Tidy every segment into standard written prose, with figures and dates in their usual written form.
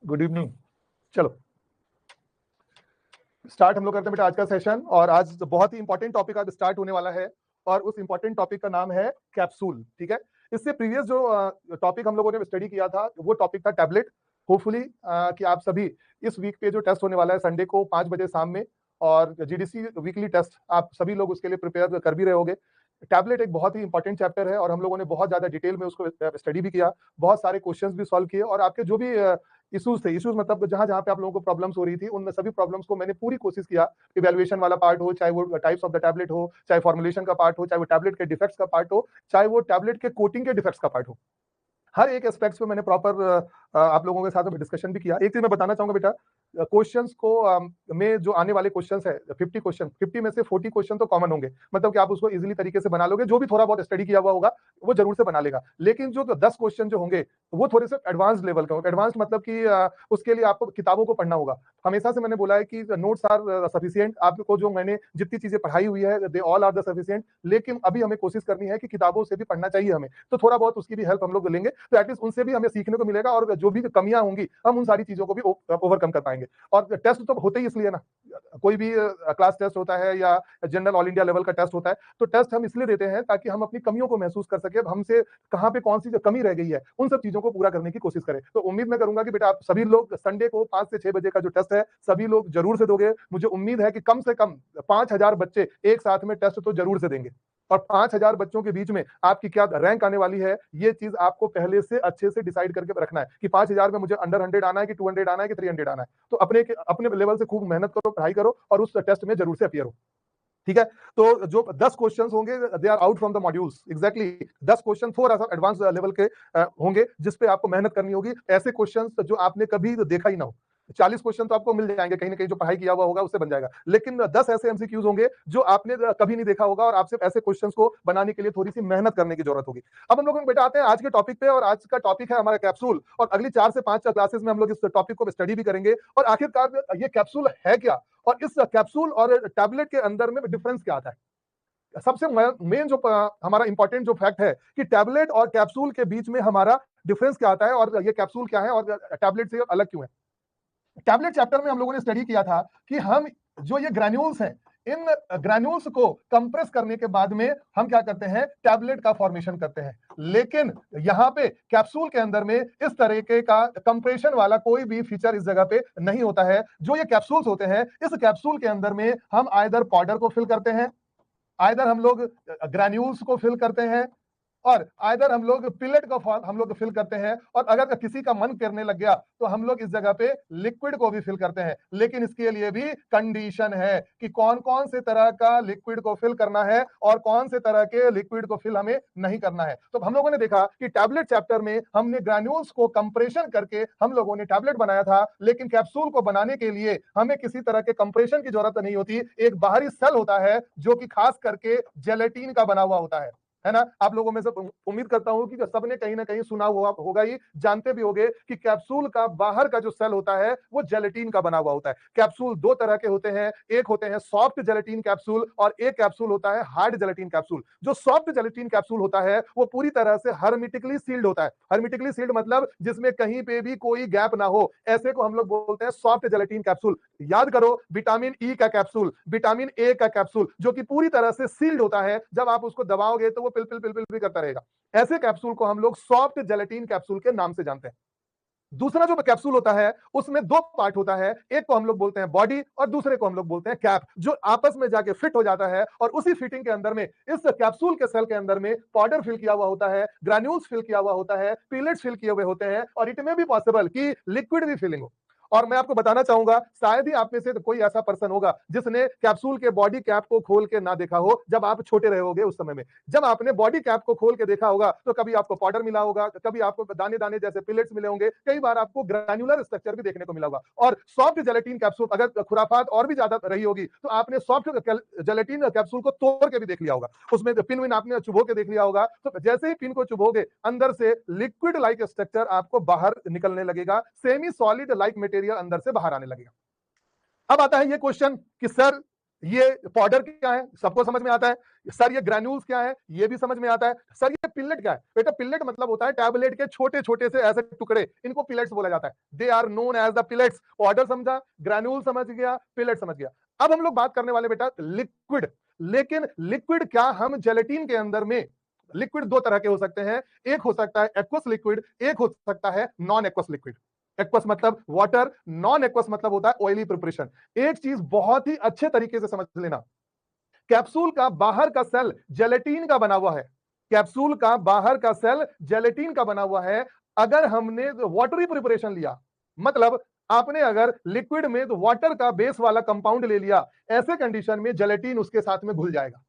Good evening. चलो start हम लोग करते हैं बेटा आज का सेशन। और आज बहुत ही इंपॉर्टेंट टॉपिक आज स्टार्ट होने वाला है और उस इंपॉर्टेंट टॉपिक का नाम है कैप्सूल। ठीक है, इससे प्रीवियस जो टॉपिक हम लोगों ने स्टडी किया था वो टॉपिक था टैबलेट। होपफुली कि आप सभी इस वीक पे जो टेस्ट होने वाला है संडे को 5 बजे शाम में, और जीडीसी वीकली टेस्ट आप सभी लोग उसके लिए प्रिपेयर कर भी रहे होगे। टैबलेट एक बहुत ही इंपॉर्टेंट चैप्टर है और हम लोगों ने बहुत ज्यादा डिटेल में उसको स्टडी भी किया, बहुत सारे क्वेश्चंस भी सॉल्व किए, और आपके जो भी इश्यूज थे, इश्यूज मतलब जहां जहां पे आप लोगों को प्रॉब्लम्स हो रही थी उन सभी प्रॉब्लम्स को मैंने पूरी कोशिश किया। इवैल्यूएशन वाला पार्ट हो, चाहे वो टाइप्स ऑफ द टैबलेट हो, चाहे फॉर्मुलेशन का पार्ट हो, चाहे वो टैबलेट के डिफेक्ट्स का पार्ट हो, चाहे वो टैबलेट के कोटिंग के डिफेक्ट्स का पार्ट हो, हर एक एस्पेक्ट्स पे मैंने प्रॉपर आप लोगों के साथ में डिस्कशन भी किया। एक चीज मैं बताना चाहूंगा बेटा, क्वेश्चंस को में जो आने वाले क्वेश्चंस है 50 क्वेश्चन, 50 में से 40 क्वेश्चन तो कॉमन होंगे, मतलब कि आप उसको इजीली तरीके से बना लोगे। जो भी थोड़ा बहुत स्टडी किया हुआ होगा वो जरूर से बना लेगा। लेकिन जो 10 क्वेश्चन जो होंगे वो थोड़े से एडवांस लेवल का होंगे। एडवांस मतलब कि उसके लिए आपको किताबों को पढ़ना होगा। हमेशा से मैंने बोला है कि नोट्स आर सफिशिएंट, आपको जो मैंने जितनी चीजें पढ़ाई हुई है they all are the sufficient, लेकिन अभी हमें कोशिश करनी है कि किताबों से भी पढ़ना चाहिए हमें, तो थोड़ा बहुत उसकी भी हेल्प हम लोग लेंगे, तो एटलीस्ट उनसे भी हमें सीखने को मिलेगा और जो भी कमियां होंगी हम उन सारी चीजों को भी ओवरकम कर पाएंगे। और टेस्ट तो होते ही इसलिए ना, कोई भी क्लास टेस्ट होता है या जनरल ऑल इंडिया लेवल का टेस्ट होता है, तो टेस्ट हम इसलिए देते हैं ताकि हम अपनी कमियों को महसूस कर सके, हमसे कहां पे कौन सी जो कमी रह गई है उन सब चीजों को पूरा करने की कोशिश करें। तो उम्मीद मैं करूंगा कि बेटा आप सभी लोग संडे को 5 से 6 बजे का जो टेस्ट है सभी लोग जरूर से दोगे। मुझे उम्मीद है कि कम से कम 5,000 बच्चे एक साथ में टेस्ट तो जरूर से देंगे, और 5,000 बच्चों के बीच में आपकी क्या रैंक आने वाली है ये चीज आपको पहले से अच्छे से डिसाइड करके रखना है कि 5,000 में मुझे अंडर 100 आना है कि 200 आना है कि 300 आना है। तो अपने लेवल से खूब मेहनत करो, पढ़ाई करो और उस टेस्ट में जरूर से अपियर हो। ठीक है, तो जो 10 क्वेश्चंस होंगे they are out from the modules, exactly 10 question थोड़ा सा एडवांस लेवल के होंगे जिस पे आपको मेहनत करनी होगी। ऐसे क्वेश्चंस जो आपने कभी देखा ही ना हो। 40 क्वेश्चन तो आपको मिल जाएंगे कहीं ना कहीं, जो पढ़ाई किया हुआ होगा उससे बन जाएगा, लेकिन 10 ऐसे एमसीक्यूज होंगे जो आपने कभी नहीं देखा होगा और आपसे ऐसे क्वेश्चंस को बनाने के लिए थोड़ी सी मेहनत करने की जरूरत होगी। अब हम लोग बेटा आते हैं आज के टॉपिक पे, और आज का टॉपिक है हमारा कैप्सूल, और अगली 4 से 5 क्लासेस में हम लोग इस टॉपिक को स्टडी भी करेंगे और आखिरकार ये कैप्सूल है क्या, और इस कैप्सूल और टैबलेट के अंदर में डिफरेंस क्या आता है। सबसे मेन जो हमारा इंपॉर्टेंट जो फैक्ट है कि टैबलेट और कैप्सूल के बीच में हमारा डिफरेंस क्या आता है, और ये कैप्सूल क्या है और टैबलेट से अलग क्यों है। टैबलेट चैप्टर में हम लोगों ने स्टडी किया था कि हम जो ये ग्रैन्यूल्स हैं, इन ग्रैन्यूल्स को कंप्रेस करने के बाद में हम क्या करते हैं, टैबलेट का फॉर्मेशन करते हैं। लेकिन यहां पे कैप्सूल के अंदर में इस तरीके का कंप्रेशन वाला कोई भी फीचर इस जगह पे नहीं होता है। जो ये कैप्सूल्स होते हैं, इस कैप्सूल के अंदर में हम आइदर पाउडर को फिल करते हैं, आइदर हम लोग ग्रैन्यूल्स को फिल करते हैं, और आइदर हम लोग पिलेट का फॉर्म हम लोग फिल करते हैं, और अगर किसी का मन करने लग गया तो हम लोग इस जगह पे लिक्विड को भी फिल करते हैं। लेकिन इसके लिए भी कंडीशन है कि कौन कौन से तरह का लिक्विड को फिल करना है और कौन से तरह के लिक्विड को फिल हमें नहीं करना है। तो हम लोगों ने देखा कि टैबलेट चैप्टर में हमने ग्रैन्यूल्स को कंप्रेशन करके हम लोगों ने टैबलेट बनाया था, लेकिन कैप्सूल को बनाने के लिए हमें किसी तरह के कंप्रेशन की जरूरत नहीं होती। एक बाहरी सेल होता है जो कि खास करके जेलेटिन का बना हुआ होता है ना। आप लोगों में से उम्मीद करता हूं कि सबने कहीं ना कहीं सुना हुआ होगा ही, जानते भी होंगे कि कैप्सूल का बाहर का जो सेल होता है वो जेलेटिन का बना हुआ होता है। कैप्सूल दो तरह के होते हैं, एक होते हैं सॉफ्ट जेलेटिन कैप्सूल और एक कैप्सूल होता है हार्ड जेलेटिन कैप्सूल। जो सॉफ्ट जेलेटिन कैप्सूल होता है वो पूरी तरह से हर्मेटिकली सील्ड होता है। हर्मेटिकली सील्ड मतलब जिसमें कहीं पे भी कोई गैप ना हो, ऐसे को हम लोग बोलते हैं सॉफ्ट जेलेटिन कैप्सूल। याद करो, विटामिन ई का कैप्सूल, विटामिन ए का कैप्सूल जो कि पूरी तरह से सील्ड होता है, जब आप उसको दबाओगे तो वो पिल पिल पिल पिल भी करता रहेगा। ऐसे कैप्सूल को हम लोग सॉफ्ट जेलेटिन कैप्सूल के नाम से जानते हैं। दूसरा जो कैप्सूल होता है उसमें दो पार्ट होता है, एक को हम लोग बोलते हैं बॉडी और दूसरे को हम लोग बोलते हैं कैप, जो आपस में जाके फिट हो जाता है, और उसी फिटिंग के अंदर में इस कैप्सूल के सेल के अंदर में पाउडर फिल किया हुआ होता है, ग्रैन्यूल्स फिल किया हुआ होता है, पिलेट्स फिल किए हुए होते हैं, और इट में भी पॉसिबल कि लिक्विड भी फिलिंग हो। और मैं आपको बताना चाहूंगा, शायद ही आप में से तो कोई ऐसा पर्सन होगा जिसने कैप्सूल के बॉडी कैप को खोल के ना देखा हो जब आप छोटे रहे होगे। उस समय में जब आपने बॉडी कैप को खोल के देखा होगा तो कभी आपको पाउडर मिला होगा, कभी आपको दाने दाने जैसे पिलेट्स मिले होंगे, कई बार आपको ग्रैन्युलर स्ट्रक्चर भी देखने को मिला होगा। और सॉफ्ट जेलेटिन कैप्सूल अगर खुराफात और भी ज्यादा रही होगी तो आपने सॉफ्ट जेलेटिन कैप्सूल को तोड़ के भी देख लिया होगा, उसमें पिन विन आपने चुभो के देख लिया होगा। तो जैसे ही पिन को चुभोगे अंदर से लिक्विड लाइक स्ट्रक्चर आपको बाहर निकलने लगेगा, सेमी सॉलिड लाइक मटेरियल अंदर से बाहर आने लगेगा। अब आता है ये क्वेश्चन कि सर ये पाउडर क्या है, सबको समझ में आता है। सर ये ग्रैन्यूल्स क्या है, ये भी समझ में आता है। सर ये पिलेट क्या है, बेटा पिलेट मतलब होता है टैबलेट के छोटे छोटे से ऐसे टुकड़े, इनको पिलेट्स बोला जाता है। They are known as the pellets. Powder समझा, ग्रैन्यूल समझ गया, पिलेट समझ गया। अब हम लोग बात करने वाले बेटा लिक्विड। लेकिन लिक्विड क्या, हम जेलेटिन के अंदर में लिक्विड दो तरह के हो सकते हैं। एक हो सकता है एक्वस लिक्विड, एक हो सकता है नॉन एक्वस लिक्विड। एक्वस मतलब वाटर, नॉन एक्वस मतलब होता है ऑयली प्रिपरेशन। एक चीज बहुत ही अच्छे तरीके से समझ लेना, कैप्सूल का बाहर का सेल जेलेटिन का बना हुआ है। कैप्सूल का बाहर का सेल जेलेटिन का बना हुआ है। अगर हमने वाटरी प्रिपरेशन लिया, मतलब आपने अगर लिक्विड में तो वाटर का बेस वाला कंपाउंड ले लिया, ऐसे कंडीशन में जेलेटिन उसके साथ में घुल जाएगा।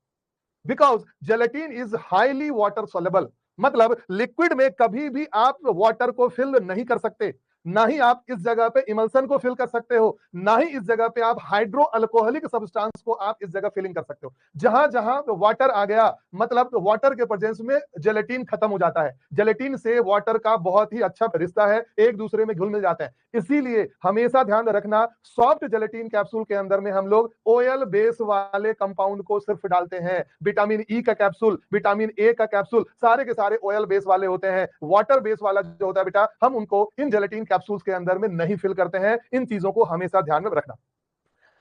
Because gelatin is highly water soluble. मतलब लिक्विड में कभी भी आप वाटर को फिल नहीं कर सकते, ना ही आप इस जगह पे इमल्सन को फिल कर सकते हो, ना ही इस जगह पे आप हाइड्रो अल्कोहलिक सब्सटेंस को आप इस जगह फिलिंग कर सकते हो। जहां जहां वाटर आ गया, मतलब वाटर के प्रेजेंस में जेलेटिन खत्म हो जाता है। जेलेटिन से वाटर का बहुत ही अच्छा रिश्ता है, एक दूसरे में घुल मिल जाते हैं। इसीलिए हमेशा ध्यान रखना, सॉफ्ट जेलेटिन कैप्सूल के अंदर में हम लोग ऑयल बेस वाले कंपाउंड को सिर्फ डालते हैं। विटामिन ई का कैप्सूल, विटामिन ए का कैप्सूल, सारे के सारे ऑयल बेस वाले होते हैं। वाटर बेस वाला जो होता है बेटा, हम उनको इन जेलेटिन कैप्सूल्स के अंदर में नहीं फिल करते हैं। इन चीजों को हमेशा ध्यान में रखना।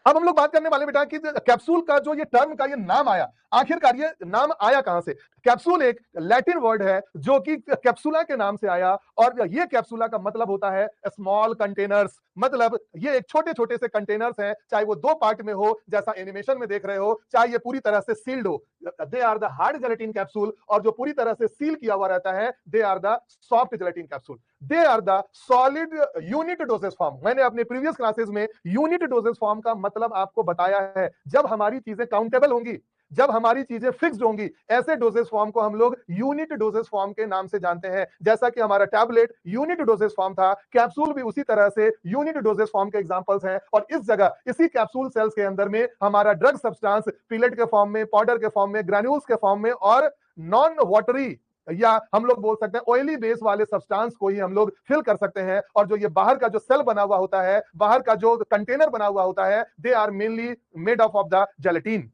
अब हम लोग बात करने वाले बेटा कि कैप्सूल का जो ये टर्म का ये नाम आया, आखिरकार ये नाम आया कहां से। कैप्सूल एक लैटिन वर्ड है जो कि कैप्सूला के नाम से आया, और ये कैप्सूला का मतलब होता है स्मॉल कंटेनर्स। मतलब ये एक छोटे छोटे से कंटेनर्स हैं, चाहे वो दो पार्ट में हो जैसा एनिमेशन में देख रहे हो, चाहे ये पूरी तरह से सील्ड हो। They are the hard gelatin capsule, और जो पूरी तरह से सील किया हुआ रहता है, they are the soft gelatin capsule. They are the solid unit dosage form. मैंने अपने प्रीवियस क्लासेस में यूनिट डोसेज फॉर्म का मतलब आपको बताया है। जब हमारी चीजें काउंटेबल होंगी, जब हमारी चीजें फिक्स्ड होंगी, ऐसे डोसेज फॉर्म को हम लोग यूनिट डोसेज फॉर्म के नाम से जानते हैं। जैसा कि हमारा टैबलेट यूनिट डोसेज फॉर्म था, कैप्सूल भी उसी तरह से यूनिट डोसेज फॉर्म के एग्जांपल्स हैं। और इस जगह इसी कैप्सूल सेल्स के अंदर में हमारा ड्रग सब्सटेंस पिलेट के फॉर्म में, पाउडर के फॉर्म में, ग्रैन्यूल्स के फॉर्म में, और नॉन वाटरी या हम लोग बोल सकते हैं ऑयली बेस वाले सब्सटेंस को ही हम लोग फिल कर सकते हैं। और जो ये बाहर का जो सेल बना हुआ होता है, बाहर का जो कंटेनर बना हुआ होता है, they are mainly made of the gelatin.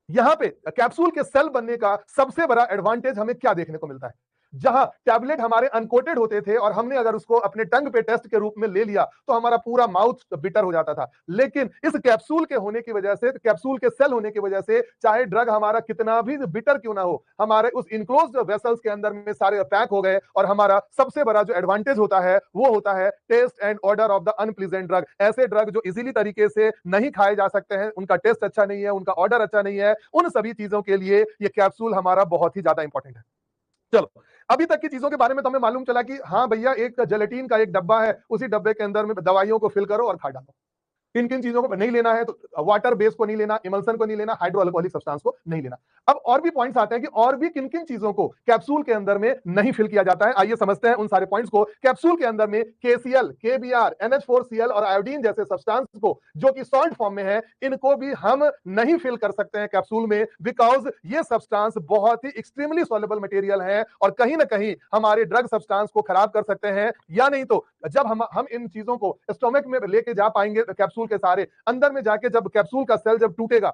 यहां पे कैप्सूल के सेल बनने का सबसे बड़ा एडवांटेज हमें क्या देखने को मिलता है। जहां टैबलेट हमारे अनकोटेड होते थे और हमने अगर उसको अपने टंग पे टेस्ट के रूप में ले लिया तो हमारा पूरा माउथ बिटर हो जाता था। लेकिन इस कैप्सूल के होने की वजह से, कैप्सूल के सेल होने की वजह से, चाहे ड्रग हमारा कितना भी बिटर क्यों ना हो, हमारे उस इनक्लोज्ड वेसल्स के अंदर में सारे पैक हो गए। और हमारा सबसे बड़ा जो एडवांटेज होता है वो होता है taste and order of the unpleasant drug. ऐसे ड्रग जो इजीली तरीके से नहीं खाए जा सकते हैं, उनका टेस्ट अच्छा नहीं है, उनका ऑर्डर अच्छा नहीं है, उन सभी चीजों के लिए ये कैप्सूल हमारा बहुत ही ज्यादा इंपॉर्टेंट है। चलो, अभी तक की चीजों के बारे में तो हमें मालूम चला कि हाँ भैया, एक जेलेटिन का एक डब्बा है, उसी डब्बे के अंदर में दवाइयों को फिल करो और खा डालो। किन किन चीजों को नहीं लेना है, तो वाटर बेस को नहीं लेना, इमल्सन को नहीं लेना, हाइड्रो अल्कोहलिक सब्सटेंस को नहीं लेना। अब और भी पॉइंट्स आते हैं कि और भी किन किन चीजों को कैप्सूल के अंदर में नहीं फिल किया जाता है। आइए समझते हैं उन सारे पॉइंट्स को। कैप्सूल के अंदर में KCl, KBr, NH4Cl और आयोडीन जैसे सब्सटेंस को, जो कि सॉल्ट फॉर्म में है, इनको भी हम नहीं फिल कर सकते हैं कैप्सूल में। बिकॉज ये सब्सटेंस बहुत ही एक्सट्रीमली सॉल्युबल मटेरियल है और कहीं ना कहीं हमारे ड्रग सब्सटेंस को खराब कर सकते हैं। या नहीं तो जब हम इन चीजों को स्टोमक में लेके जा पाएंगे, कैप्सूल के सारे अंदर में जाके जब कैप्सूल का सेल जब टूटेगा,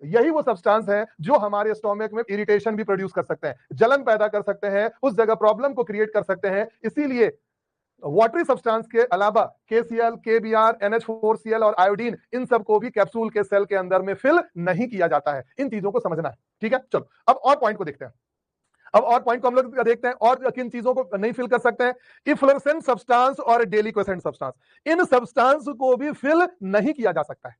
यही वो सब्सटेंस है जो हमारे स्टोमक में इरिटेशन भी प्रोड्यूस कर सकते हैं, जलन पैदा कर सकते हैं, उस जगह प्रॉब्लम को क्रिएट कर सकते हैं। इसीलिए वाटरी सब्सटेंस के अलावा KCl, KBr, NH4Cl और आयोडीन, इन सब को भी कैप्सूल के सेल के अंदर में फिल नहीं किया जाता है। इन चीजों को समझना है, ठीक है। चलो, अब और पॉइंट को देखते हैं। अब और पॉइंट को हम लोग देखते हैं, और किन चीजों को नहीं फिल कर सकते हैं। इफ्लोरेसेंट सब्सटेंस और डेलिक्वेसेंट सब्सटेंस, इन सब्सटेंस को भी फिल नहीं किया जा सकता है।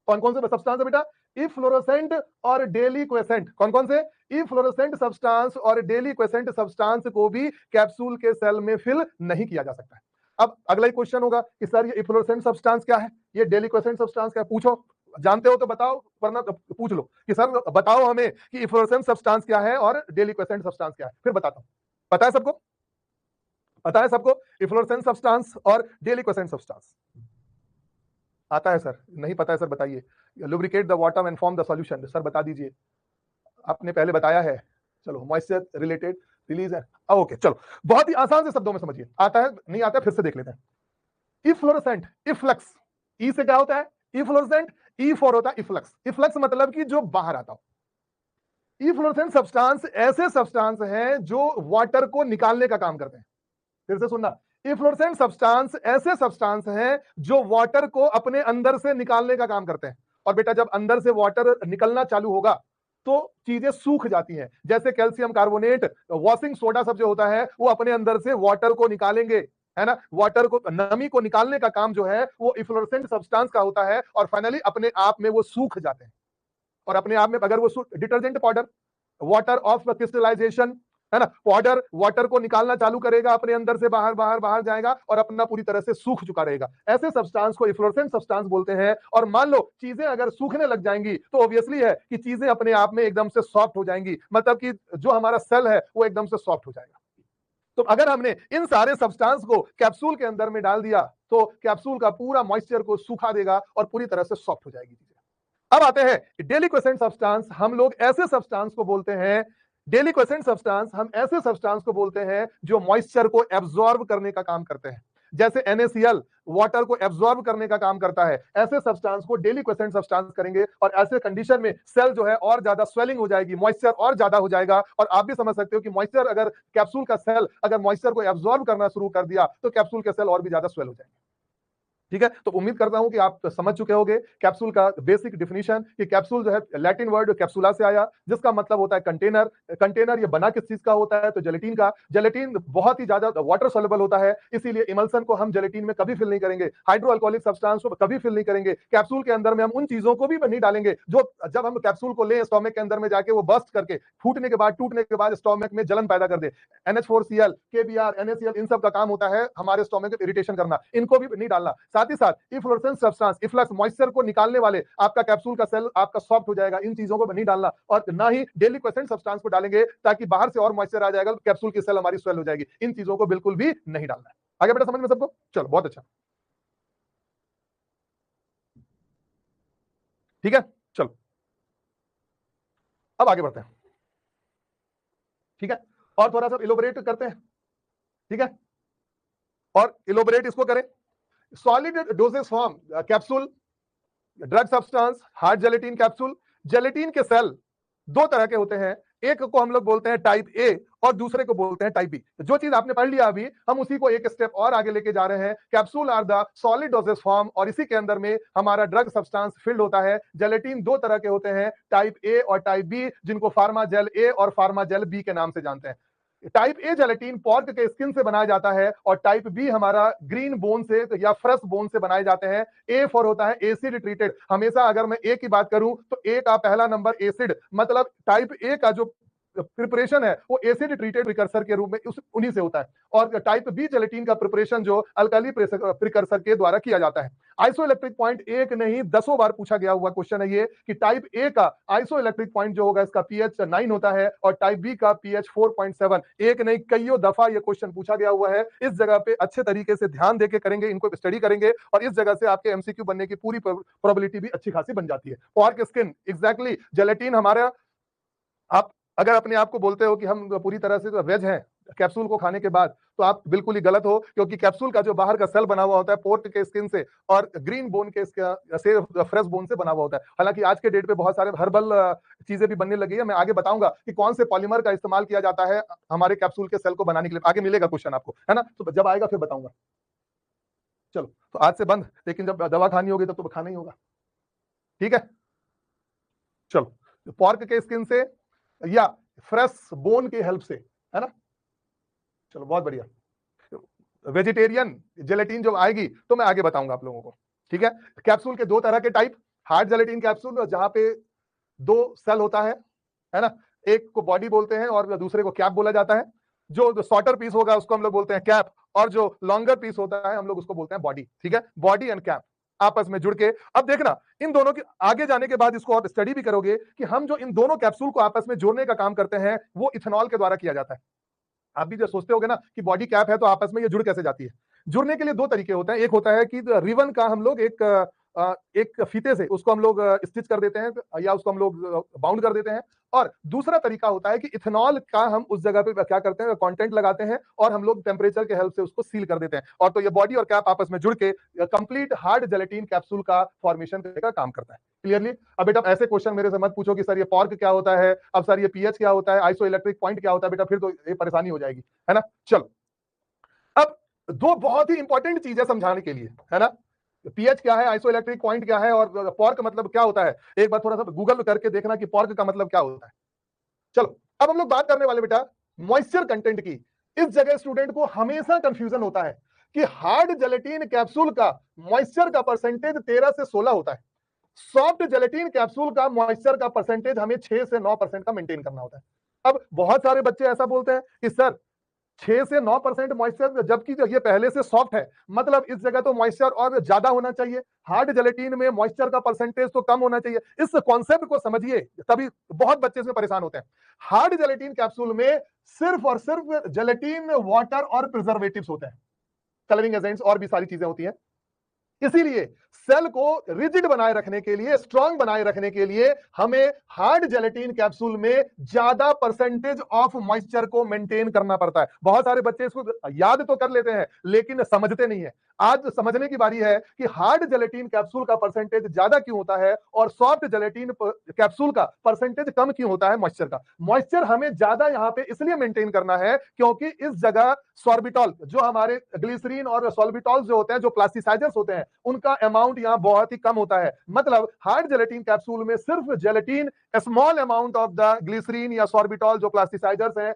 कौन कौन से सब्सटेंस है बेटा? इफ्लोरेसेंट और डेलिक्वेसेंट। कौन कौन से? इफ्लोरेसेंट सब्सटेंस और डेलिक्वेसेंट सब्सटेंस को भी कैप्सूल के सेल में फिल नहीं किया जा सकता है। अब अगला ही क्वेश्चन होगा कि सर ये इफ्लोरेसेंट सब्सटेंस क्या है, ये डेलिक्वेसेंट सब्सटेंस क्या है? पूछो, जानते हो तो बताओ, वरना तो पूछ लो कि सर बताओ हमें कि इफ्लोरेसेंट सब्सटेंस क्या है और डेलिक्वेसेंट सब्सटेंस क्या है, फिर बताता हूं। पता है सबको? पता है सबको इफ्लोरेसेंट सब्सटेंस और डेलिक्वेसेंट सब्सटेंस? आता है सर? नहीं पता है सर, बताइए। Lubricate the water and form the solution, sir बता दीजिए। आपने पहले बताया है। चलो, मॉइस्चर रिलेटेड रिलीज है। ओके, चलो, बहुत ही आसान से शब्दों में समझिए। आता है नहीं आता है, फिर से देख लेते हैं। इफ्लोरेसेंट, इफ्लक्स, ई से क्या होता है? इफ्लोरेसेंट, ई फॉर होता है इफ्लक्स। इफ्लक्स मतलब कि जो बाहर आता हो। इफ्लोरेसेंट सब्सटेंस ऐसे सब्सटेंस हैं जो वाटर को निकालने का काम करते हैं। फिर से सुनना, इफ्लोरेसेंट सब्सटेंस ऐसे सब्सटेंस हैं जो वाटर को अपने अंदर से निकालने का काम करते हैं। और बेटा जब अंदर से वाटर निकलना चालू होगा तो चीजें सूख जाती हैं। जैसे कैल्शियम कार्बोनेट, वॉशिंग सोडा सब जो होता है वो अपने अंदर से वाटर को निकालेंगे, है ना। वाटर को, नमी को निकालने का काम जो है वो इफ्लोरेसेंट सब्सटेंस का होता है और फाइनली अपने आप में वो सूख जाते हैं। और अपने आप में अगर वो detergent powder, water of crystallisation, है ना, पाउडर वाटर को निकालना चालू करेगा, अपने अंदर से बाहर बाहर बाहर जाएगा और अपना पूरी तरह से सूख चुका रहेगा। ऐसे सब्सटेंस को इफ्लोरेसेंट सब्सटेंस बोलते हैं। और मान लो चीजें अगर सूखने लग जाएंगी तो ऑब्वियसली है कि चीजें अपने आप में एकदम से सॉफ्ट हो जाएंगी, मतलब कि जो हमारा सेल है वो एकदम से सॉफ्ट हो जाएगा। तो अगर हमने इन सारे सब्सटेंस को कैप्सूल के अंदर में डाल दिया तो कैप्सूल का पूरा मॉइस्चर को सुखा देगा और पूरी तरह से सॉफ्ट हो जाएगी चीजें। अब आते हैं डेलिक्वेसेंट सब्सटेंस। हम लोग ऐसे सब्सटेंस को बोलते हैं, डेलिक्वेसेंट सब्सटेंस हम ऐसे सब्सटेंस को बोलते हैं जो मॉइस्चर को एब्जॉर्ब करने का काम करते हैं। जैसे NaCl वाटर को एब्जॉर्ब करने का काम करता है, ऐसे सब्सटेंस को डेलिक्वेसेंट सब्सटेंस करेंगे और ऐसे कंडीशन में सेल जो है और ज्यादा स्वेलिंग हो जाएगी, मॉइस्चर और ज्यादा हो जाएगा। और आप भी समझ सकते हो कि मॉइस्चर अगर कैप्सूल का सेल अगर मॉइस्चर को एब्जॉर्ब करना शुरू कर दिया तो कैप्सूल के सेल और भी ज्यादा स्वेल हो जाएंगे। ठीक है, तो उम्मीद करता हूं कि आप समझ चुके होंगे कैप्सूल का बेसिक डिफिनीशन कि कैप्सूल जो है लैटिन वर्ड कैप्सूला से आया जिसका मतलब होता है कंटेनर। कंटेनर ये बना किस चीज का होता है तो जेलेटिन का। जेलेटिन बहुत ही ज्यादा वाटर सोल्युबल होता है, इसीलिए इमल्सन को हम जेलेटिन में कभी फिल नहीं करेंगे, हाइड्रोअल्कोहलिक सब्सटेंस को कभी फिल नहीं करेंगे। कैप्सूल के अंदर में हम उन चीजों को भी नहीं डालेंगे जो जब हम कैप्सूल को लें स्टोमक के अंदर में जाके वो बस्ट करके फूटने के बाद, टूटने के बाद स्टोमक में जलन पैदा कर दे। NH4Cl, KBr, NaCl इन सब का काम होता है हमारे स्टोमक में इरिटेशन करना, इनको भी नहीं डालना। साथ ही साथ इफ्लोरेसेंट सब्सटेंस, इफ्लक्स मॉइस्चर को निकालने वाले आपका कैप्सूल का सेल आपका सॉफ्ट हो जाएगा, इन चीजों को नहीं डालना। और ना ही डेलिक्वेसेंट सब्सटेंस को डालेंगे ताकि बाहर से और मॉइस्चर आ जाएगा तो कैप्सूल की सेल हमारी स्वेल हो जाएगी, इन चीजों को बिल्कुल भी नहीं डालना है। आगे बेटा समझ में सबको? चलो बहुत अच्छा, ठीक है। चलो अब आगे बढ़ते हैं, ठीक है, और थोड़ा सा इलोबरेट करते हैं, ठीक है, और इलोबरेट इसको करें। Solid doses form capsule, drug substance, hard gelatin capsule. Gelatin के सेल दो तरह के होते हैं, एक को हम लोग बोलते हैं टाइप ए और दूसरे को बोलते हैं टाइप बी। जो चीज आपने पढ़ लिया अभी हम उसी को एक स्टेप और आगे लेके जा रहे हैं। Capsule are the solid doses form और इसी के अंदर में हमारा ड्रग सब्सटेंस फिल्ड होता है। जेलेटिन दो तरह के होते हैं, टाइप ए और टाइप बी, जिनको फार्मा जेल ए और फार्मा जेल बी के नाम से जानते हैं। टाइप ए जेलेटिन पॉर्क के स्किन से बनाया जाता है और टाइप बी हमारा ग्रीन बोन से या फ्रेश बोन से बनाए जाते हैं। ए फॉर होता है एसिड ट्रीटेड। हमेशा अगर मैं ए की बात करूं तो ए का पहला नंबर एसिड, मतलब टाइप ए का जो प्रिपरेशन है वो एसिड ट्रीटेड प्रिकर्सर के रूप में उन्हीं से होता है। और टाइप बी जेलेटिन का प्रिपरेशन जो अल्काली प्रिकर्सर के द्वारा किया जाता है। आइसोइलेक्ट्रिक पॉइंट एक नहीं 10 बार पूछा गया हुआ क्वेश्चन है ये कि टाइप ए का आइसोइलेक्ट्रिक पॉइंट जो होगा इसका pH 9 होता है और टाइप बी का pH 4.7। एक नहीं कईयों दफा ये क्वेश्चन पूछा गया हुआ है। इस जगह पे अच्छे तरीके से ध्यान देके करेंगे, इनको स्टडी करेंगे और इस जगह से आपके एमसीक्यू बनने की पूरी प्रोबेबिलिटी भी अच्छी खासी बन जाती है। पॉर्क स्किन एग्जैक्टली जेलेटिन हमारा, आप अगर अपने आप को बोलते हो कि हम पूरी तरह से वेज हैं कैप्सूल को खाने के बाद तो आप बिल्कुल ही गलत हो, क्योंकि कैप्सूल का जो बाहर का सेल बना हुआ होता है पोर्क के स्किन से और ग्रीन बोन के से फ्रेश बोन से बना हुआ होता है। हालांकि आज के डेट पे बहुत सारे हर्बल चीजें भी बनने लगी है, मैं आगे बताऊंगा कि कौन से पॉलीमर का इस्तेमाल किया जाता है हमारे कैप्सूल के सेल को बनाने के लिए, आगे मिलेगा क्वेश्चन आपको, है ना, तो जब आएगा फिर बताऊंगा। चलो तो आज से बंद, लेकिन जब दवा खानी होगी तब तो खाना ही होगा, ठीक है। चलो पॉर्क के स्किन से या फ्रेश बोन की हेल्प से, है ना। चलो बहुत बढ़िया। वेजिटेरियन जेलेटिन जब आएगी तो मैं आगे बताऊंगा आप लोगों को, ठीक है। कैप्सूल के दो तरह के टाइप, हार्ड जेलेटिन कैप्सूल जहां पे दो सेल होता है ना, एक को बॉडी बोलते हैं और दूसरे को कैप बोला जाता है। जो शॉर्टर पीस होगा उसको हम लोग बोलते हैं कैप और जो लॉन्गर पीस होता है हम लोग उसको बोलते हैं बॉडी, ठीक है। बॉडी एंड कैप आपस में जुड़ के, अब देखना इन दोनों के आगे जाने के बाद इसको और स्टडी भी करोगे कि हम जो इन दोनों कैप्सूल को आपस में जोड़ने का काम करते हैं वो इथेनॉल के द्वारा किया जाता है। आप भी जो सोचते होगे ना कि बॉडी कैप है तो आपस में ये जुड़ कैसे जाती है, जुड़ने के लिए दो तरीके होते हैं। एक होता है कि रिबन का हम लोग एक एक फीते से उसको हम लोग स्टिच कर देते हैं या उसको हम लोग बाउंड कर देते हैं। और दूसरा तरीका होता है कि इथेनॉल का हम उस जगह पे क्या करते हैं, कंटेंट लगाते हैं और हम लोग टेम्परेचर के हेल्प से उसको सील कर देते हैं। और तो ये बॉडी और कैप आपस में जुड़ के कंप्लीट हार्ड जेलेटिन कैप्सूल का फॉर्मेशन का काम करता है। क्लियरली? अब बेटा ऐसे क्वेश्चन मेरे से मत पूछो कि सर ये पॉर्क क्या होता है, अब सर ये पीएच क्या होता है, आइसो इलेक्ट्रिक पॉइंट क्या होता है, बेटा फिर तो ये परेशानी हो जाएगी, है ना। चलो अब दो बहुत ही इंपॉर्टेंट चीजें समझाने के लिए, है ना। पीएच क्या है, आइसो इलेक्ट्रिक पॉइंट क्या है और पॉर्क मतलब क्या होता है, एक बार थोड़ा सा गूगल करके देखना कि पॉर्क का मतलब क्या होता है। चलो अब हम लोग बात करने वाले बेटा मॉइस्चर कंटेंट की। इस जगह स्टूडेंट को हमेशा कंफ्यूजन होता है कि हार्ड जेलेटिन कैप्सूल का मॉइस्चर का परसेंटेज 13 से 16 होता है, सॉफ्ट जेलेटिन कैप्सूल का मॉइस्चर का परसेंटेज हमें 6 से 9% का मेंटेन करना होता है। अब बहुत सारे बच्चे ऐसा बोलते हैं कि सर 6 से 9% मॉइस्चर, जबकि ये पहले से सॉफ्ट है, मतलब इस जगह तो मॉइस्चर और ज्यादा होना चाहिए, हार्ड जेलेटिन में मॉइस्चर का परसेंटेज तो कम होना चाहिए। इस कॉन्सेप्ट को समझिए, तभी बहुत बच्चे इसमें परेशान होते हैं। हार्ड जेलेटिन कैप्सूल में सिर्फ और सिर्फ जेलेटिन, वाटर और प्रिजर्वेटिव्स होते हैं, कलरिंग एजेंट्स और भी सारी चीजें होती हैं। इसीलिए सेल को रिजिड बनाए रखने के लिए, स्ट्रांग बनाए रखने के लिए हमें हार्ड जेलेटिन कैप्सूल में ज्यादा परसेंटेज ऑफ मॉइस्चर को मेंटेन करना पड़ता है। बहुत सारे बच्चे इसको याद तो कर लेते हैं लेकिन समझते नहीं है। आज समझने की बारी है कि हार्ड जेलेटिन कैप्सूल का परसेंटेज ज्यादा क्यों होता है और सॉफ्ट जेलेटिन कैप्सूल का परसेंटेज कम क्यों होता है मॉइस्चर का। मॉइस्चर हमें ज्यादा यहां पे इसलिए मेंटेन करना है क्योंकि इस जगह सॉर्बिटॉल, जो हमारे ग्लिसरीन और सॉल्बिटॉल जो होते हैं, जो प्लास्टिसाइजर्स होते हैं, उनका अमाउंट यहाँ बहुत ही कम होता है। मतलब हार्ड जेलेटिन कैप्सूल में सिर्फ gelatin, small amount of the glycerine या सॉर्बिटॉल जो प्लास्टिसाइजर्स हैं,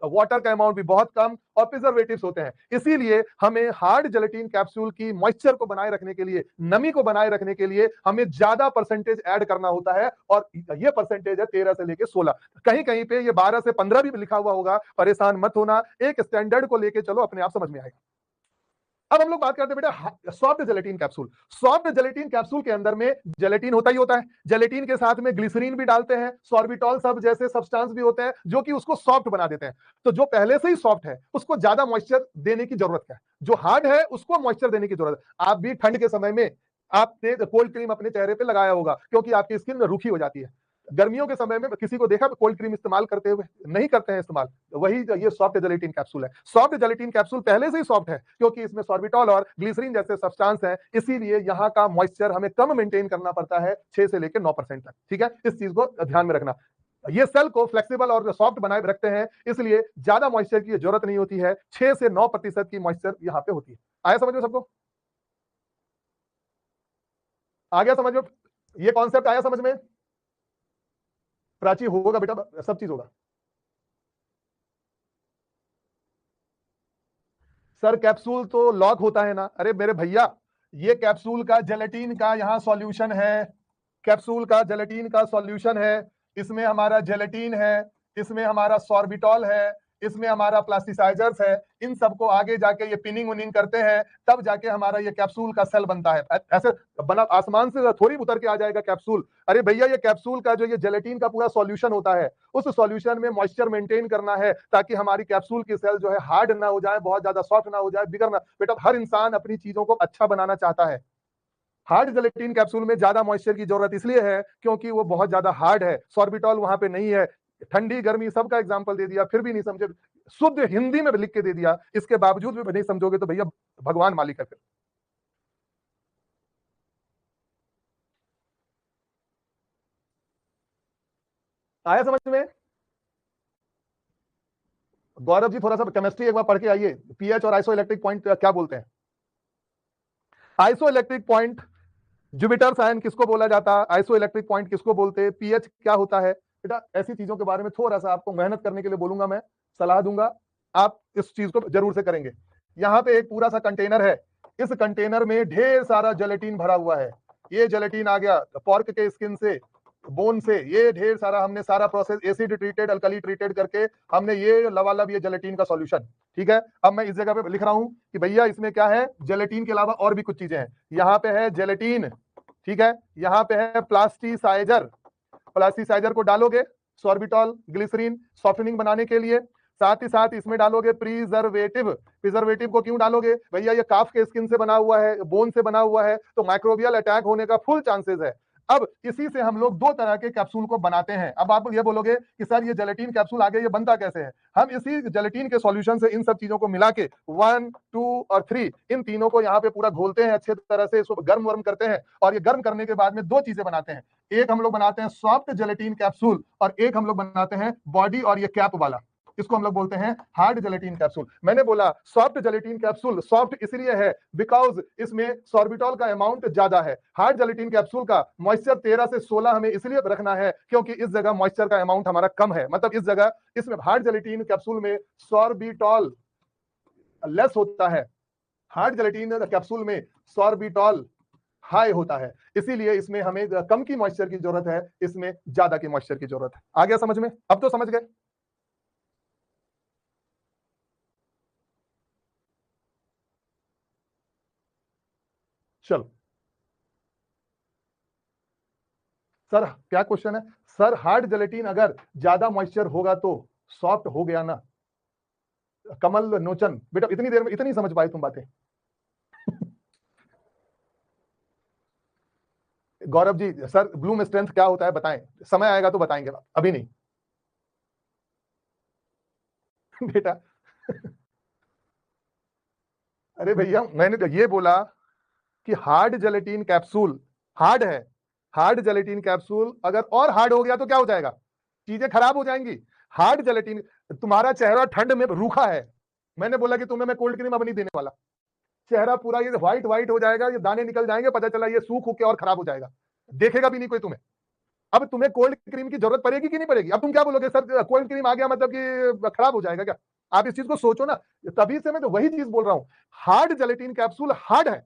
वाटर का अमाउंट भी बहुत कम और प्रिजर्वेटिव्स होते हैं। इसीलिए हमें हार्ड जेलेटिन कैप्सूल की मॉइस्चर को बनाए रखने के लिए, नमी को बनाए रखने के लिए हमें ज्यादा परसेंटेज ऐड करना होता है और ये परसेंटेज है 13 से लेके 16। कहीं कहीं पे ये 12 से 15 भी लिखा हुआ होगा, परेशान मत होना, एक स्टैंडर्ड को लेके चलो, अपने आप समझ में आएगा। अब हम लोग बात करते हैं बेटा soft gelatin capsule. Soft gelatin capsule के अंदर में जेलेटिन होता ही होता है, जेलेटिन के साथ में ग्लिसरीन भी डालते हैं, सॉर्बिटॉल सब जैसे सब्सटेंस भी होते हैं जो कि उसको सॉफ्ट बना देते हैं। तो जो पहले से ही सॉफ्ट है उसको ज्यादा मॉइस्चर देने की जरूरत क्या है, जो हार्ड है उसको मॉइस्चर देने की जरूरत है। आप भी ठंड के समय में आपने कोल्ड क्रीम अपने चेहरे पे लगाया होगा क्योंकि आपकी स्किन रूखी हो जाती है। गर्मियों के समय में किसी को देखा कोल्ड क्रीम इस्तेमाल करते हुए? नहीं करते हैं इस्तेमाल। वही ये सॉफ्ट जेलेटिन कैप्सूल है। सॉफ्ट जेलेटिन कैप्सूल पहले से ही सॉफ्ट है क्योंकि इसमें सॉर्बिटॉल और ग्लिसरीन जैसे सब्सटेंस हैं, इसीलिए यहाँ का मॉइस्चर हमें कम मेंटेन करना पड़ता है, 6 से लेकर 9% तक। ठीक है, इस चीज को ध्यान में रखना। ये सेल को फ्लेक्सिबल और सॉफ्ट बनाए रखते हैं, इसलिए ज्यादा मॉइस्चर की जरूरत नहीं होती है, 6 से 9% की मॉइस्चर यहाँ पे होती है। आया समझ में सबको? आ गया समझ में? ये कॉन्सेप्ट आया समझ में? प्राची होगा बेटा, सब चीज होगा। सर कैप्सूल तो लॉक होता है ना? अरे मेरे भैया, ये कैप्सूल का जेलेटिन का यहाँ सॉल्यूशन है, कैप्सूल का जेलेटिन का सॉल्यूशन है, इसमें हमारा जेलेटिन है, इसमें हमारा सॉर्बिटॉल है, इसमें हमारा प्लास्टिसाइजर्स है। इन सबको आगे जाके ये पिनिंग उनिंग करते हैं, तब जाके हमारा ये कैप्सूल का सेल बनता है। ऐसे बना आसमान से थोड़ी उतर के आ जाएगा कैप्सूल। अरे भैया, ये कैप्सूल का जो ये जेलेटिन का पूरा सॉल्यूशन होता है, उस सॉल्यूशन में मॉइस्चर मेंटेन करना है ताकि हमारी कैप्सूल की सेल जो है हार्ड ना हो जाए, बहुत ज्यादा सॉफ्ट ना हो जाए, बिगड़ ना। बेटा हर इंसान अपनी चीजों को अच्छा बनाना चाहता है। हार्ड जेलेटिन कैप्सूल में ज्यादा मॉइस्चर की जरूरत इसलिए है क्योंकि वो बहुत ज्यादा हार्ड है, सॉर्बिटॉल वहां पे नहीं है। ठंडी गर्मी सबका एग्जांपल दे दिया, फिर भी नहीं समझे। शुद्ध हिंदी में लिख के दे दिया, इसके बावजूद भी नहीं समझोगे तो भैया भगवान मालिक है फिर। आया समझ में? गौरव जी थोड़ा सा केमिस्ट्री एक बार पढ़ के आइए, पीएच और आइसो इलेक्ट्रिक पॉइंट क्या बोलते हैं। आइसो इलेक्ट्रिक पॉइंट, जुपिटर साइन किसको बोला जाता है, आइसो इलेक्ट्रिक पॉइंट किसको बोलते हैं, पीएच क्या होता है। बेटा ऐसी चीजों के बारे में थोड़ा सा आपको मेहनत करने के लिए बोलूंगा, मैं सलाह दूंगा, आप इस चीज को जरूर से करेंगे। यहाँ पे एक पूरा सा कंटेनर है, इस कंटेनर में ढेर सारा जेलेटिन भरा हुआ है। ये जेलेटिन आ गया पॉर्क के स्किन से, बोन से, ये ढेर सारा हमने सारा process acid treated, alkali treated करके हमने ये लबालब ये जेलेटिन का सॉल्यूशन। ठीक है, अब मैं इस जगह पे लिख रहा हूं कि भैया इसमें क्या है, जेलेटिन के अलावा और भी कुछ चीजें हैं। यहाँ पे है जेलेटिन, ठीक है, यहाँ पे है प्लास्टिसाइजर, प्लास्टिसाइजर को डालोगे, सॉर्बिटॉल, ग्लिसरीन, सॉफ्टनिंग बनाने के लिए। साथ ही साथ इसमें डालोगे प्रिजर्वेटिव। प्रिजर्वेटिव को क्यों डालोगे भैया, ये काफ के स्किन से बना हुआ है, बोन से बना हुआ है, तो माइक्रोबियल अटैक होने का फुल चांसेस है। अब इसी से हम लोग दो तरह के कैप्सूल को बनाते हैं। अब आप ये बोलोगे कि सर ये जेलेटिन कैप्सूल आ गया, ये बनता कैसे है? हम इसी जेलेटिन के सॉल्यूशन से इन सब चीजों को मिला के 1, 2 और 3 इन तीनों को यहाँ पे पूरा घोलते हैं, अच्छे तरह से इसको गर्म वर्म करते हैं, और ये गर्म करने के बाद में दो चीजें बनाते हैं। एक हम लोग बनाते हैं सॉफ्ट जेलेटिन कैप्सूल, और एक हम लोग बनाते हैं बॉडी और ये कैप वाला, इसको हम लोग बोलते हैं हार्ड जेलेटिन कैप्सूल। मैंने बोला सॉफ्ट जेलेटिन कैप्सूल, सॉफ्ट इसलिए है बिकॉज इसमें सॉर्बिटॉल का अमाउंट ज्यादा है। हार्ड जेलेटिन कैप्सूल का मॉइस्चर 13 से 16 हमें इसलिए रखना है क्योंकि इस जगह मॉइस्चर का अमाउंट हमारा कम है, मतलब इस जगह इसमें हार्ड जेलेटिन कैप्सूल में सॉर्बिटॉल लेस होता है, हार्ड जेलेटिन कैप्सूल में सॉर्बिटॉल हाई होता है, इसीलिए इसमें हमें कम की मॉइस्चर की जरूरत है, इसमें ज्यादा की मॉइस्चर की जरूरत है। आ गया समझ में? अब तो समझ गए। चलो सर क्या क्वेश्चन है? सर हार्ड जेलेटिन अगर ज्यादा मॉइस्चर होगा तो सॉफ्ट हो गया ना? कमल नोचन बेटा, इतनी देर में इतनी समझ पाए तुम बातें? Gaurav ji sir Bloom strength क्या होता है बताएं, समय आएगा तो बताएंगे, अभी नहीं। बेटा अरे भैया मैंने तो ये बोला कि हार्ड जेलेटिन कैप्सूल हार्ड है, हार्ड जेलेटिन कैप्सूल अगर और हार्ड हो गया तो क्या हो जाएगा? चीजें खराब हो जाएंगी। हार्ड जेलेटिन, तुम्हारा चेहरा ठंड में रूखा है, मैंने बोला कि तुम्हें मैं कोल्ड क्रीम अब नहीं देने वाला, चेहरा पूरा ये व्हाइट व्हाइट हो जाएगा, ये दाने निकल जाएंगे, पता चला ये सूख होके और खराब हो जाएगा, देखेगा भी नहीं कोई तुम्हें। अब तुम्हें कोल्ड क्रीम की जरूरत पड़ेगी कि नहीं पड़ेगी? अब तुम क्या बोलोगे सर कोल्ड क्रीम आ गया मतलब कि खराब हो जाएगा क्या? आप इस चीज को सोचो ना, तभी से मैं तो वही चीज बोल रहा हूं, हार्ड जेलेटिन कैप्सूल हार्ड है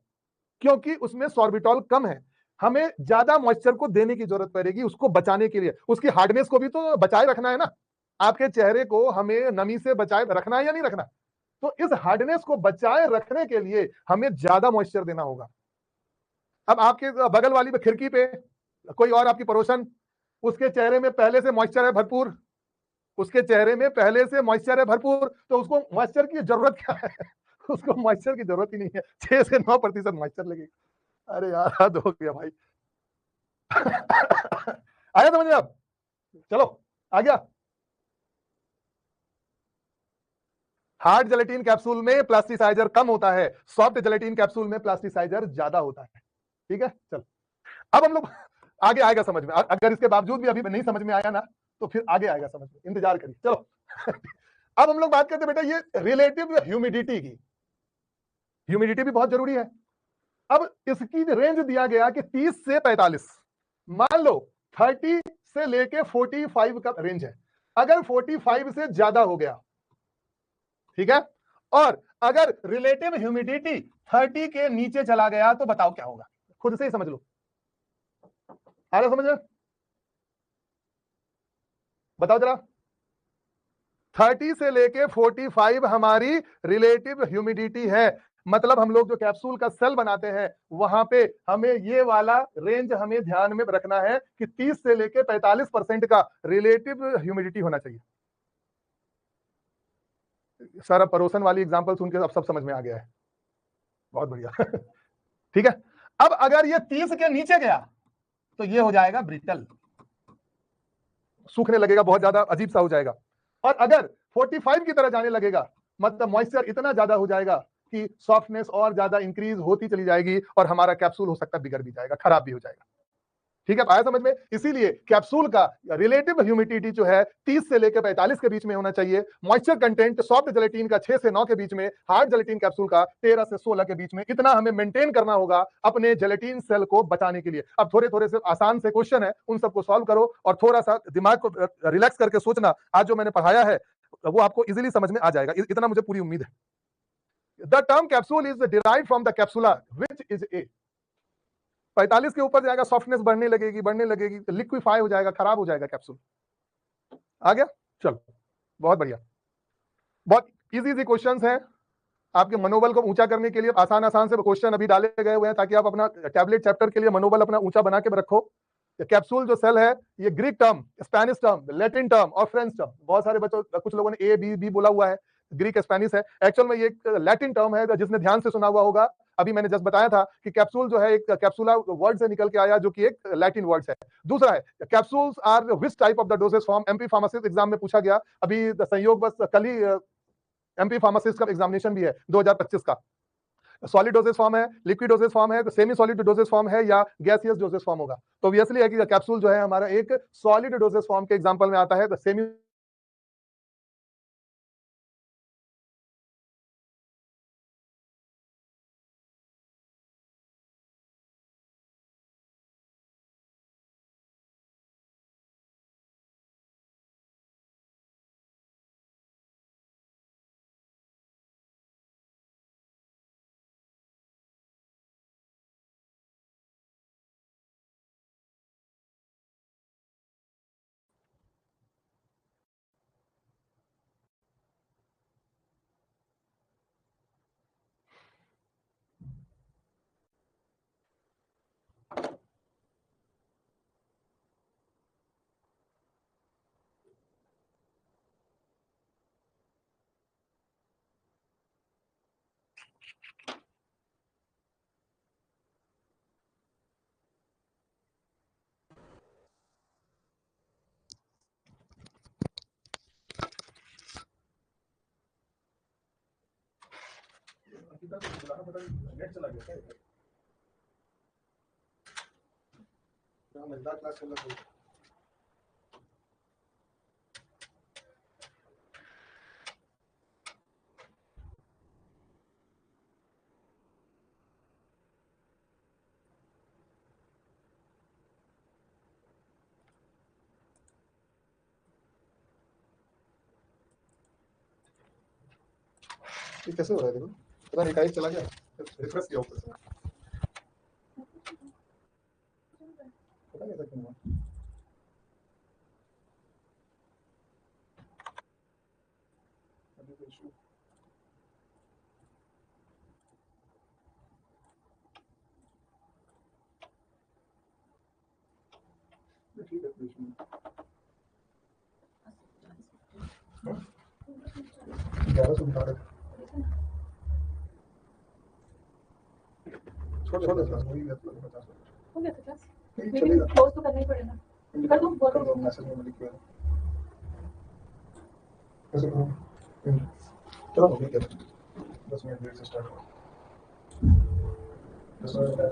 क्योंकि उसमें सॉर्बिटॉल कम है, हमें ज्यादा मॉइस्चर को देने की जरूरत पड़ेगी उसको बचाने के लिए, उसकी हार्डनेस को भी तो बचाए रखना है ना, आपके चेहरे को हमें नमी से बचाए रखना है या नहीं रखना? तो इस हार्डनेस को बचाए रखने के लिए हमें ज्यादा मॉइस्चर देना होगा। अब आपके बगल वाली पे खिड़की पे कोई और आपकी पड़ोसन, उसके चेहरे में पहले से मॉइस्चर है भरपूर, उसके चेहरे में पहले से मॉइस्चर है भरपूर, तो उसको मॉइस्चर की जरूरत क्या है? उसको मॉइस्चर की जरूरत ही नहीं है, 6 से 9% मॉइस्चर लगेगा। अरे यार हद हो गया भाई। आया समझ में अब? चलो आ गया। हार्ड जेलेटिन कैप्सूल में प्लास्टिसाइजर कम होता है, सॉफ्ट जेलेटिन कैप्सूल में प्लास्टिसाइजर ज्यादा होता है। ठीक है चल, अब हम लोग आगे आएगा समझ में, अगर इसके बावजूद भी अभी नहीं समझ में आया ना तो फिर आगे आएगा समझ में, इंतजार करिए। चलो अब हम लोग बात करते हैं बेटा ये रिलेटिव ह्यूमिडिटी की। ह्यूमिडिटी भी बहुत जरूरी है। अब इसकी रेंज दिया गया कि 30 से 45, मान लो 30 से लेके 45 का रेंज है, अगर 45 से ज्यादा हो गया, ठीक है, और अगर रिलेटिव ह्यूमिडिटी 30 के नीचे चला गया तो बताओ क्या होगा? खुद से ही समझ लो, आ रहा समझ में? बताओ जरा। 30 से लेके 45 हमारी रिलेटिव ह्यूमिडिटी है, मतलब हम लोग जो कैप्सूल का सेल बनाते हैं वहां पे हमें ये वाला रेंज हमें ध्यान में रखना है कि 30 से लेके 45% का रिलेटिव ह्यूमिडिटी होना चाहिए। सर अब पड़ोसन वाली एग्जांपल सुन के अब सब समझ में आ गया है, बहुत बढ़िया। ठीक है, अब अगर ये 30 के नीचे गया तो ये हो जाएगा ब्रिटल, सूखने लगेगा, बहुत ज्यादा अजीब सा हो जाएगा, और अगर 45 की तरह जाने लगेगा मतलब मॉइस्चर इतना ज्यादा हो जाएगा कि सॉफ्टनेस और ज्यादा इंक्रीज होती चली जाएगी और हमारा कैप्सूल हो सकता है बिगड़ भी जाएगा, खराब भी हो जाएगा। ठीक है, आया समझ में? इसीलिए कैप्सूल का रिलेटिव ह्यूमिडिटी जो है 30 से लेकर 45 के बीच में होना चाहिए, मॉइस्चर कंटेंट सॉफ्ट जेलेटिन का 6 से 9 के बीच में, हार्ड जेलेटिन कैप्सूल का 13 से 16 के बीच में, इतना हमें मेंटेन करना होगा अपने जेलेटिन सेल को बचाने के लिए। अब थोड़े थोड़े से आसान से क्वेश्चन है, उन सबको सॉल्व करो और थोड़ा सा दिमाग को रिलैक्स करके सोचना, आज जो मैंने पढ़ाया है वो आपको इजीली समझ में आ जाएगा, इतना मुझे पूरी उम्मीद है। The term capsule is derived from the capsula which is a, 45 के ऊपर जाएगा सॉफ्टनेस बढ़ने लगेगी, लिक्विफाई हो जाएगा, खराब हो जाएगा कैप्सूल। आ गया? चलो बहुत बढ़िया, बहुत इजी क्वेश्चंस हैं, आपके मनोबल को ऊंचा करने के लिए आसान आसान से क्वेश्चन अभी डाले गए हुए हैं ताकि आप अपना टैबलेट चैप्टर के लिए मनोबल अपना ऊंचा बना के रखो। कैप्सूल जो सेल है ये Greek term, Spanish term, Latin term और फ्रेंच टर्म, बहुत सारे बच्चों कुछ लोगों ने ए बी बी बोला हुआ है, ग्रीक स्पेनिश है, एक्चुअल में ये एक लैटिन टर्म है, जिसने ध्यान से सुना हुआ होगा। अभी मैंने जस्ट बताया था कि कैप्सूल जो है एक कैप्सूला वर्ड से निकल के आया, जो कि एक लैटिन वर्ड है। दूसरा है capsules are which type of the dosage form, MP pharmacist exam में पूछा गया अभी संयोग बस कल ही एमपी फार्मासिस्ट का एग्जामिनेशन भी है 2025 का। सॉलिड डोजेस फॉर्म है, लिक्विड डोजेस फॉर्म है, तो सेमी सॉलिड डोजेस फॉर्म है या गैसियस डोजेस फॉर्म होगा। तो ऑब्वियसली है कि कैप्सूल जो है हमारा एक सॉलिड डोजेस फॉर्म के एग्जांपल में आता है। सेमी नेट चला गया क्या? मजेदार क्लास चल रहा है। ये कैसे हो रहा है देखो, पता नहीं टाइप चला गया, रिफ्रेश किया ऊपर से, पता नहीं ऐसा क्यों हुआ। अभी कोई इशू ठीक है, कोई इशू नहीं। 1100 दिखा रहे थे, छोड़ दे क्लास, वही है 50 हो गया था क्लास, नहीं लेकिन चलेगा, क्लोज तो करना ही पड़ेगा। कर दूं? कर दो मैसेज में लिख के कैसे करूं। चलो ठीक है, 10 मिनट देर से स्टार्ट हो, 10 मिनट बैठ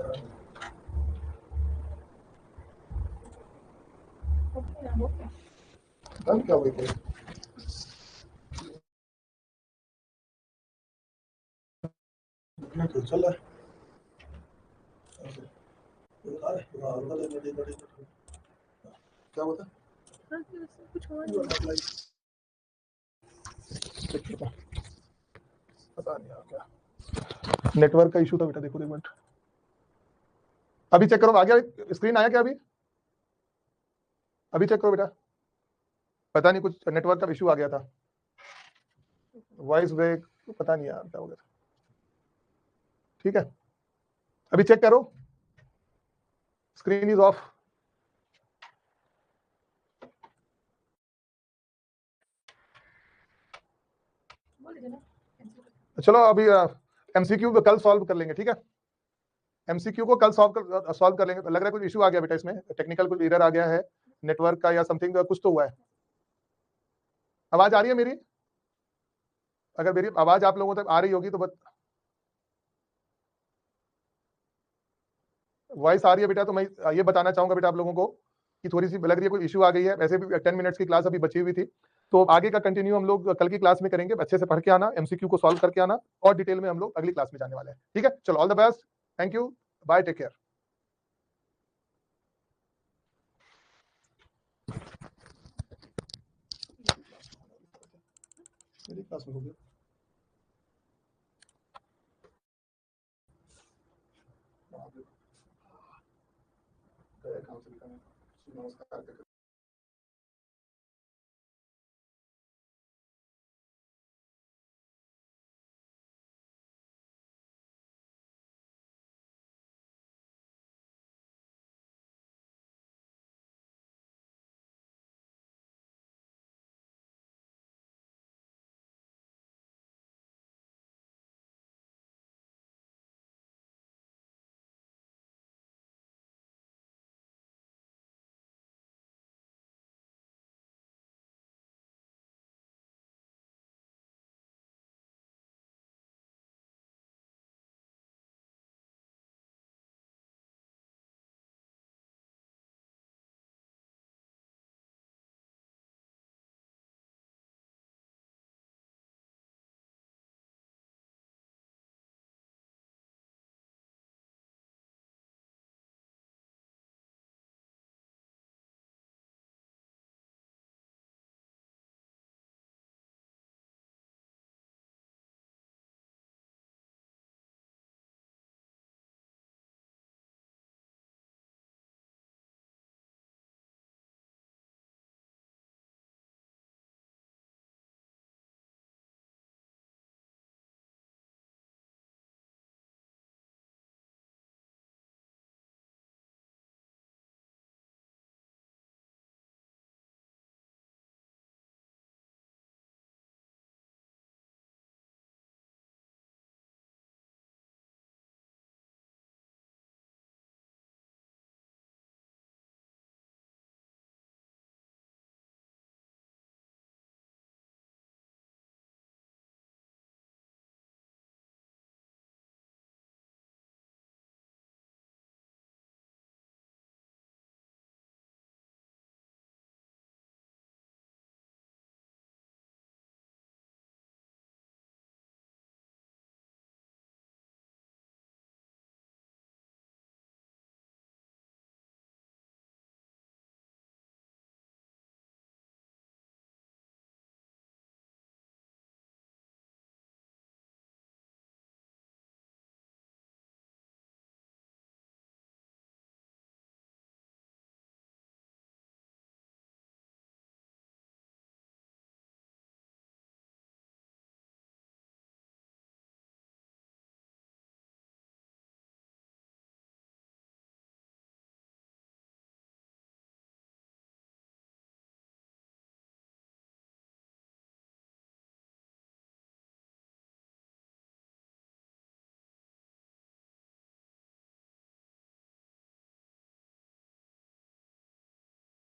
ओके तब क्या हुई थी इतना क्यों चल रहा है ऐसे? अरे क्या होता है कुछ हुआ नहीं। पता नहीं यार क्या नेटवर्क का इशू था बेटा। देखो एक मिनट, अभी चेक करो, आ गया स्क्रीन आया क्या? अभी चेक करो बेटा, पता नहीं कुछ नेटवर्क का इशू आ गया था, वॉइस ब्रेक, पता नहीं यार क्या हो गया था। ठीक है, अभी चेक करो, स्क्रीन इज ऑफ। चलो अभी एमसीक्यू को कल सॉल्व कर लेंगे, ठीक है? एमसीक्यू को कल सॉल्व कर लेंगे। तो लग रहा है कुछ इशू आ गया बेटा, इसमें टेक्निकल कुछ एरर आ गया है नेटवर्क का या समथिंग, कुछ तो हुआ है। आवाज आ रही है मेरी? अगर मेरी आवाज आप लोगों तक आ रही होगी तो वॉइस आ रही है बेटा, तो मैं ये बताना चाहूंगा बेटा आप लोगों को कि थोड़ी सी लग रही है कोई इशू आ गई है। वैसे भी 10 मिनट्स की क्लास अभी बची हुई थी, तो आगे का कंटिन्यू हम लोग कल की क्लास में करेंगे। अच्छे से पढ़ के आना, एमसीक्यू को सॉल्व करके आना, और डिटेल में हम लोग अगली क्लास में जाने वाले हैं। ठीक है, चलो, all the best, thank you, bye, take care. मेरी क्लास में हो गया, काम से नमस्कार।